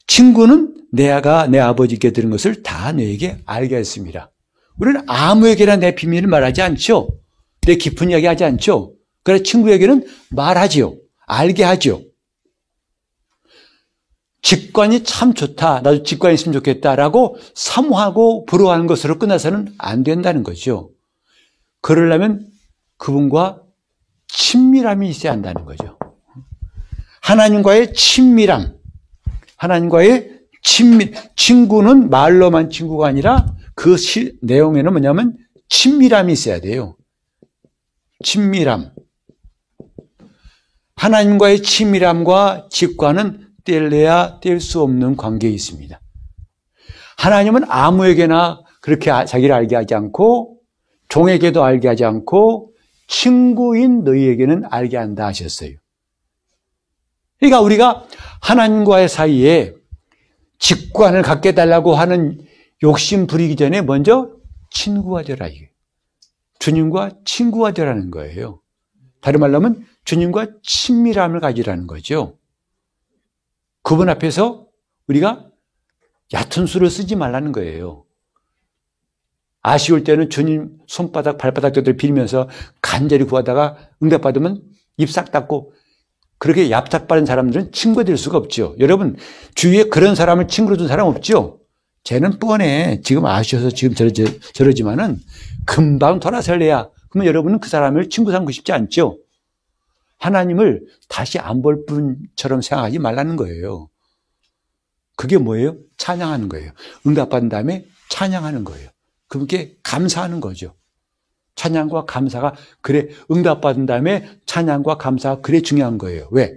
친구는 내가 내 아버지께 들은 것을 다 너에게 알게 했습니다. 우리는 아무에게나 내 비밀을 말하지 않죠. 내 깊은 이야기 하지 않죠. 그래서 친구에게는 말하지요. 알게 하죠. 직관이 참 좋다. 나도 직관이 있으면 좋겠다라고 사모하고 부러워하는 것으로 끝나서는 안 된다는 거죠. 그러려면 그분과 친밀함이 있어야 한다는 거죠. 하나님과의 친밀함. 하나님과의 친구는 말로만 친구가 아니라 그 내용에는 뭐냐면 친밀함이 있어야 돼요. 친밀함. 하나님과의 친밀함과 직관은 뗄래야 뗄 수 없는 관계에 있습니다. 하나님은 아무에게나 그렇게 자기를 알게 하지 않고 종에게도 알게 하지 않고 친구인 너희에게는 알게 한다 하셨어요. 그러니까 우리가 하나님과의 사이에 직관을 갖게 해달라고 하는 욕심 부리기 전에 먼저 친구가 되라. 주님과 친구가 되라는 거예요. 다른 말로 하면 주님과 친밀함을 가지라는 거죠. 그분 앞에서 우리가 얕은 수를 쓰지 말라는 거예요. 아쉬울 때는 주님 손바닥, 발바닥 들 빌면서 간절히 구하다가 응답받으면 입 싹 닫고 그렇게 얍삭바른 사람들은 친구가 될 수가 없죠. 여러분, 주위에 그런 사람을 친구로 둔 사람 없죠? 쟤는 뻔해. 지금 아쉬워서 지금 저러지만은 금방 돌아설래야. 그러면 여러분은 그 사람을 친구 삼고 싶지 않죠? 하나님을 다시 안 볼 뿐처럼 생각하지 말라는 거예요. 그게 뭐예요? 찬양하는 거예요. 응답받은 다음에 찬양하는 거예요. 그분께 감사하는 거죠. 찬양과 감사가 그래 응답받은 다음에 찬양과 감사가 그래 중요한 거예요. 왜?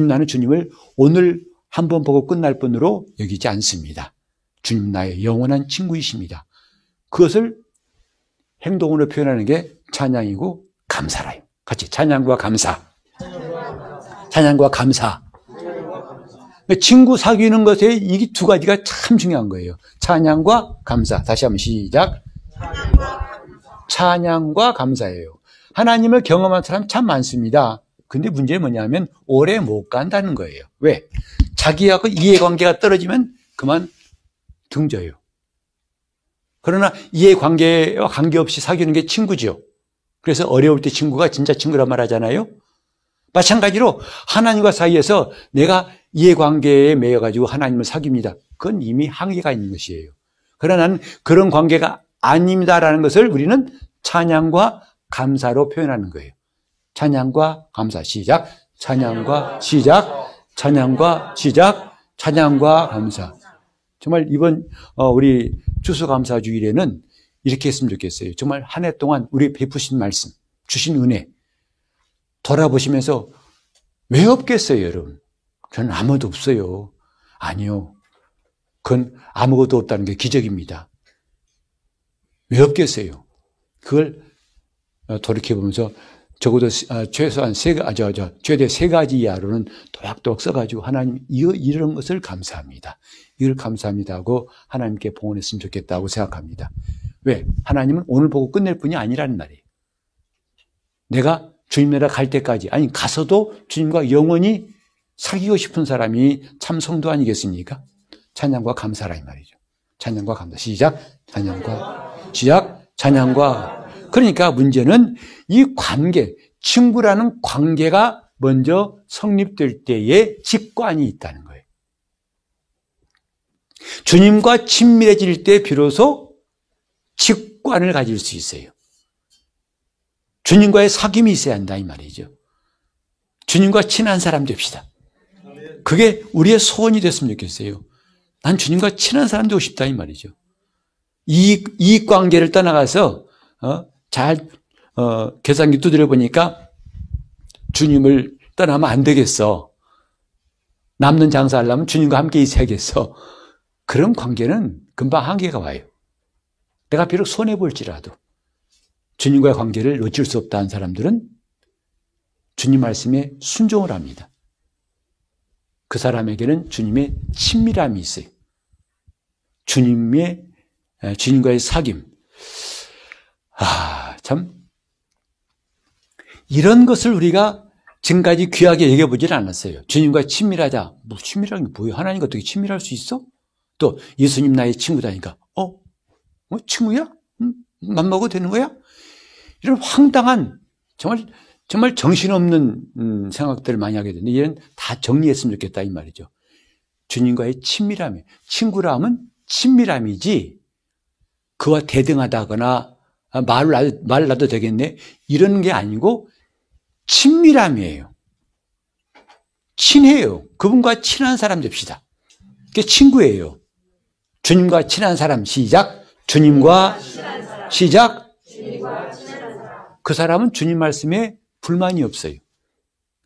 나는 주님을 오늘 한번 보고 끝날 뿐으로 여기지 않습니다. 주님 나의 영원한 친구이십니다. 그것을 행동으로 표현하는 게 찬양이고 감사라요. 같이 찬양과 감사. 찬양과 감사. 친구 사귀는 것에 이 두 가지가 참 중요한 거예요. 찬양과 감사. 다시 한번 시작. 찬양과 감사예요. 하나님을 경험한 사람 참 많습니다. 근데 문제는 뭐냐면 오래 못 간다는 거예요. 왜? 자기하고 이해관계가 떨어지면 그만 등져요. 그러나 이해관계와 관계없이 사귀는 게 친구죠. 그래서 어려울 때 친구가 진짜 친구란 말 하잖아요. 마찬가지로 하나님과 사이에서 내가 이해관계에 매여가지고 하나님을 사귀입니다. 그건 이미 한계가 있는 것이에요. 그러나 나는 그런 관계가 아닙니다라는 것을 우리는 찬양과 감사로 표현하는 거예요. 찬양과 감사. 시작. 찬양과 시작. 찬양과 시작. 찬양과 감사. 정말 이번 우리 추수감사주일에는 이렇게 했으면 좋겠어요. 정말 한 해 동안 우리 베푸신 말씀, 주신 은혜 돌아보시면서 왜 없겠어요, 여러분? 저는 아무도 없어요. 아니요. 그건 아무것도 없다는 게 기적입니다. 왜 없겠어요? 그걸 돌이켜보면서 적어도 최소한 최대 세 가지 이하로는 도약도약 써가지고 하나님 이런 것을 감사합니다. 이걸 감사합니다 하고 하나님께 봉헌했으면 좋겠다고 생각합니다. 왜? 하나님은 오늘 보고 끝낼 뿐이 아니라는 말이에요. 내가 주님 나라 갈 때까지, 아니 가서도 주님과 영원히 사귀고 싶은 사람이 참 성도 아니겠습니까? 찬양과 감사라 이 말이죠. 찬양과 감사. 시작. 찬양과 시작. 찬양과. 그러니까 문제는 이 관계, 친구라는 관계가 먼저 성립될 때에 직관이 있다는 거예요. 주님과 친밀해질 때 비로소 직관을 가질 수 있어요. 주님과의 사귐이 있어야 한다 이 말이죠. 주님과 친한 사람 됩시다. 그게 우리의 소원이 됐으면 좋겠어요. 난 주님과 친한 사람 되고 싶다 이 말이죠. 이익 관계를 떠나가서 계산기 두드려 보니까 주님을 떠나면 안 되겠어. 남는 장사하려면 주님과 함께 있어야겠어. 그런 관계는 금방 한계가 와요. 내가 비록 손해볼지라도 주님과의 관계를 놓칠 수 없다는 사람들은 주님 말씀에 순종을 합니다. 그 사람에게는 주님의 친밀함이 있어요. 주님과의 사귐. 참. 이런 것을 우리가 지금까지 귀하게 얘기해 보질 않았어요. 주님과 친밀하자. 뭐 친밀한 게 뭐예요? 하나님과 어떻게 친밀할 수 있어? 또 예수님 나의 친구다니까. 친구야? 맘 먹어도 되는 거야? 이런 황당한 정말 정신없는 생각들을 많이 하게 되는데 이런 다 정리했으면 좋겠다 이 말이죠. 주님과의 친밀함이 친구라면 친밀함이지 그와 대등하다거나 말 놔도 되겠네 이런 게 아니고 친밀함이에요. 친해요. 그분과 친한 사람 됩시다. 그게 친구예요. 주님과 친한 사람 시작. 주님과 시작. 그 사람은 주님 말씀에 불만이 없어요.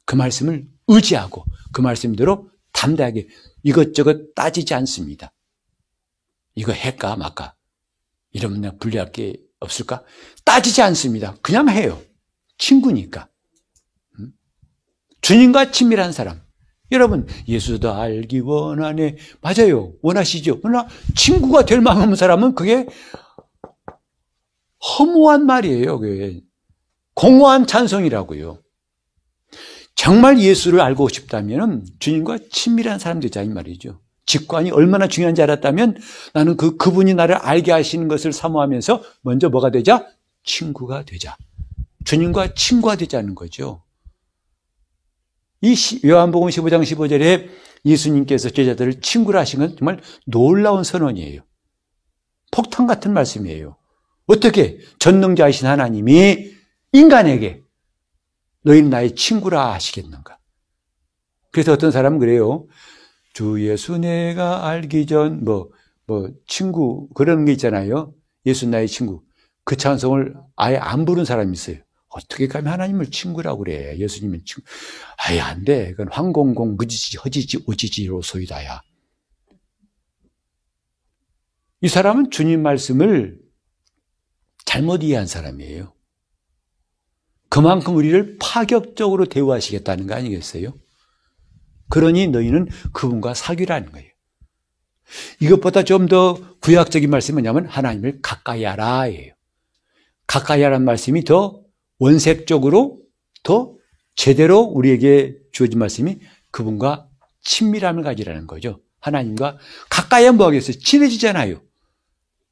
그 말씀을 의지하고 그 말씀대로 담대하게 이것저것 따지지 않습니다. 이거 할까 말까? 이러면 내가 불리할 게 없을까? 따지지 않습니다. 그냥 해요. 친구니까. 주님과 친밀한 사람. 여러분 예수도 알기 원하네. 맞아요. 원하시죠. 그러나 친구가 될 마음 없는 사람은 그게 허무한 말이에요. 그게. 공허한 찬송이라고요. 정말 예수를 알고 싶다면 주님과 친밀한 사람 되자 이 말이죠. 직관이 얼마나 중요한지 알았다면 나는 그분이 나를 알게 하시는 것을 사모하면서 먼저 뭐가 되자? 친구가 되자. 주님과 친구가 되자는 거죠. 이 요한복음 15장 15절에 예수님께서 제자들을 친구라 하신 건 정말 놀라운 선언이에요. 폭탄 같은 말씀이에요. 어떻게 전능자이신 하나님이 인간에게 너희는 나의 친구라 하시겠는가? 그래서 어떤 사람은 그래요. 주 예수 내가 알기 전 친구 그런 게 있잖아요. 예수 나의 친구. 그 찬송을 아예 안 부른 사람이 있어요. 어떻게 감히 하나님을 친구라고 그래. 예수님은 친구. 아예 안 돼. 그건 황공공 무지지 허지지 오지지로 소이다야. 이 사람은 주님 말씀을 잘못 이해한 사람이에요. 그만큼 우리를 파격적으로 대우하시겠다는 거 아니겠어요? 그러니 너희는 그분과 사귀라는 거예요. 이것보다 좀 더 구약적인 말씀이 뭐냐면 하나님을 가까이 하라예요. 가까이 하라는 말씀이 더 원색적으로 더 제대로 우리에게 주어진 말씀이 그분과 친밀함을 가지라는 거죠. 하나님과 가까이 하면 뭐 하겠어요? 친해지잖아요.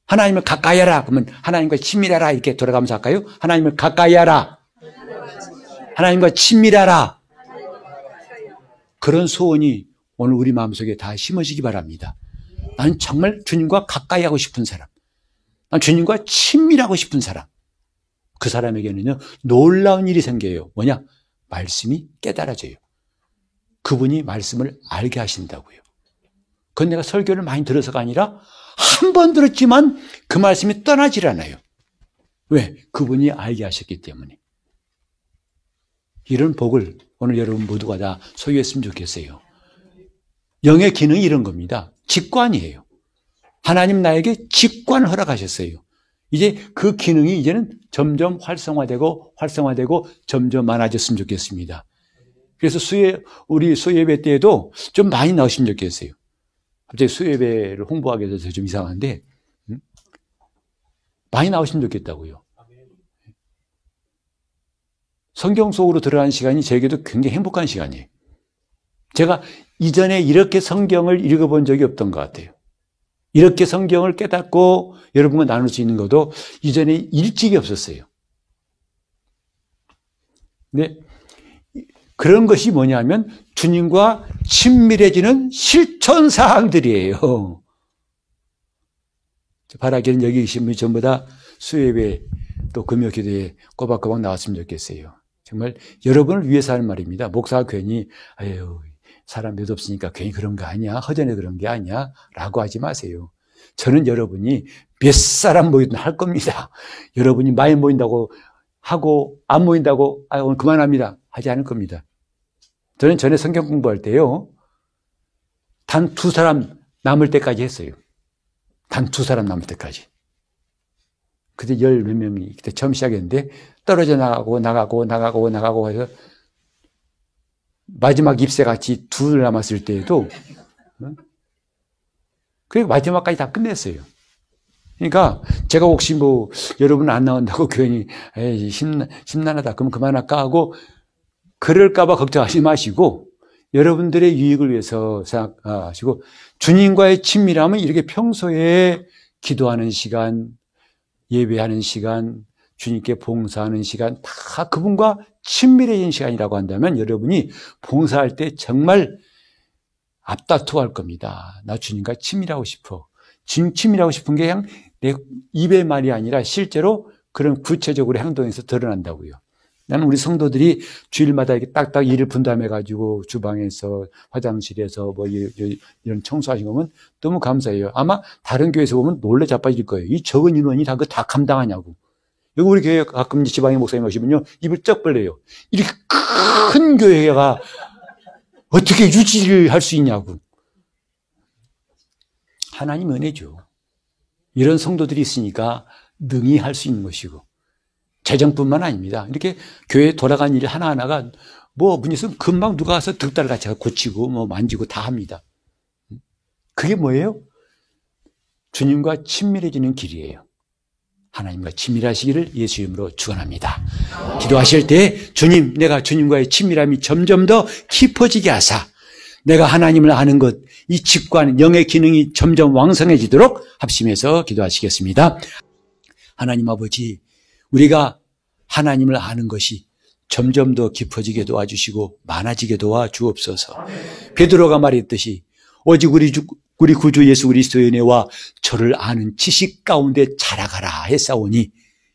하나님을 가까이 하라. 그러면 하나님과 친밀하라 이렇게 돌아가면서 할까요? 하나님을 가까이 하라. 하나님과 친밀하라. 그런 소원이 오늘 우리 마음속에 다 심어지기 바랍니다. 나는 정말 주님과 가까이 하고 싶은 사람. 난 주님과 친밀하고 싶은 사람. 그 사람에게는요, 놀라운 일이 생겨요. 뭐냐? 말씀이 깨달아져요. 그분이 말씀을 알게 하신다고요. 그건 내가 설교를 많이 들어서가 아니라 한 번 들었지만 그 말씀이 떠나질 않아요. 왜? 그분이 알게 하셨기 때문에. 이런 복을 오늘 여러분 모두가 다 소유했으면 좋겠어요. 영의 기능이 이런 겁니다. 직관이에요. 하나님 나에게 직관을 허락하셨어요. 이제 그 기능이 이제는 점점 활성화되고 점점 많아졌으면 좋겠습니다. 그래서 우리 수예배 때에도 좀 많이 나오시면 좋겠어요. 갑자기 수예배를 홍보하게 돼서 좀 이상한데, 많이 나오시면 좋겠다고요. 성경 속으로 들어가는 시간이 저에게도 굉장히 행복한 시간이에요. 제가 이전에 이렇게 성경을 읽어본 적이 없던 것 같아요. 이렇게 성경을 깨닫고 여러분과 나눌 수 있는 것도 이전에 일찍이 없었어요. 근데 그런 것이 뭐냐면 주님과 친밀해지는 실천 사항들이에요. 바라기는 여기 계신 분이 전부 다 수예배 또 금요기도에 꼬박꼬박 나왔으면 좋겠어요. 정말 여러분을 위해서 하는 말입니다. 목사가 괜히 아유 사람 몇 없으니까 괜히 그런 거 아니야, 허전해 그런 게 아니야 라고 하지 마세요. 저는 여러분이 몇 사람 모이든 할 겁니다. 여러분이 많이 모인다고 하고 안 모인다고 오늘 그만합니다 하지 않을 겁니다. 저는 전에 성경 공부할 때요, 단 2사람 남을 때까지 했어요. 단 2사람 남을 때까지. 그때 10몇 명이 그때 처음 시작했는데 떨어져 나가고 해서 마지막 잎새같이 2 남았을 때에도 그리고 마지막까지 다 끝냈어요. 그러니까 제가 혹시 뭐 여러분 안 나온다고 괜히 에이 심란하다 그럼 그만할까 하고 그럴까 봐 걱정하지 마시고 여러분들의 유익을 위해서 생각하시고 주님과의 친밀함은 이렇게 평소에 기도하는 시간, 예배하는 시간, 주님께 봉사하는 시간 다 그분과 친밀해진 시간이라고 한다면 여러분이 봉사할 때 정말 앞다투어 할 겁니다. 나 주님과 친밀하고 싶어. 친밀하고 싶은 게 그냥 내 입의 말이 아니라 실제로 그런 구체적으로 행동에서 드러난다고요. 나는 우리 성도들이 주일마다 이렇게 딱딱 일을 분담해가지고 주방에서 화장실에서 뭐 이런 청소하신 거면 너무 감사해요. 아마 다른 교회에서 보면 놀래 자빠질 거예요. 이 적은 인원이 다 감당하냐고. 여기 우리 교회 가끔 지방에 목사님 오시면요, 입을 쩍 벌려요. 이렇게 큰 교회가 어떻게 유지를 할 수 있냐고. 하나님 은혜죠. 이런 성도들이 있으니까 능히 할 수 있는 것이고, 재정뿐만 아닙니다. 이렇게 교회에 돌아간 일 하나하나가 뭐 문제 있으면 금방 누가 와서 득달 같이 고치고 뭐 만지고 다 합니다. 그게 뭐예요? 주님과 친밀해지는 길이에요. 하나님과 친밀하시기를 예수 이름으로 축원합니다. 기도하실 때 주님, 내가 주님과의 친밀함이 점점 더 깊어지게 하사 내가 하나님을 아는 것, 이 직관, 영의 기능이 점점 왕성해지도록 합심해서 기도하시겠습니다. 하나님 아버지, 우리가 하나님을 아는 것이 점점 더 깊어지게 도와주시고 많아지게 도와주옵소서. 베드로가 말했듯이 오직 우리 구주 예수 그리스도의 은혜와 저를 아는 지식 가운데 자라가라 했사오니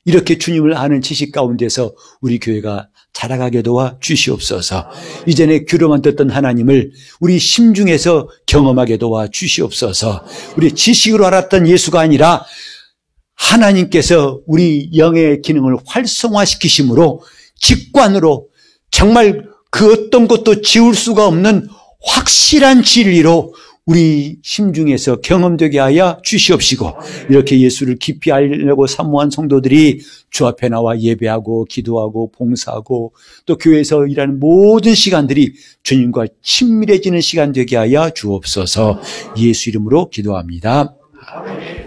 이렇게 주님을 아는 지식 가운데서 우리 교회가 자라가게 도와 주시옵소서. 이전에 귀로만 듣던 하나님을 우리 심중에서 경험하게 도와 주시옵소서. 우리 지식으로 알았던 예수가 아니라 하나님께서 우리 영의 기능을 활성화시키심으로 직관으로 정말 그 어떤 것도 지울 수가 없는 확실한 진리로 우리 심중에서 경험되게 하여 주시옵시고, 이렇게 예수를 깊이 알려고 사모한 성도들이 주 앞에 나와 예배하고 기도하고 봉사하고 또 교회에서 일하는 모든 시간들이 주님과 친밀해지는 시간 되게 하여 주옵소서. 예수 이름으로 기도합니다. 아멘.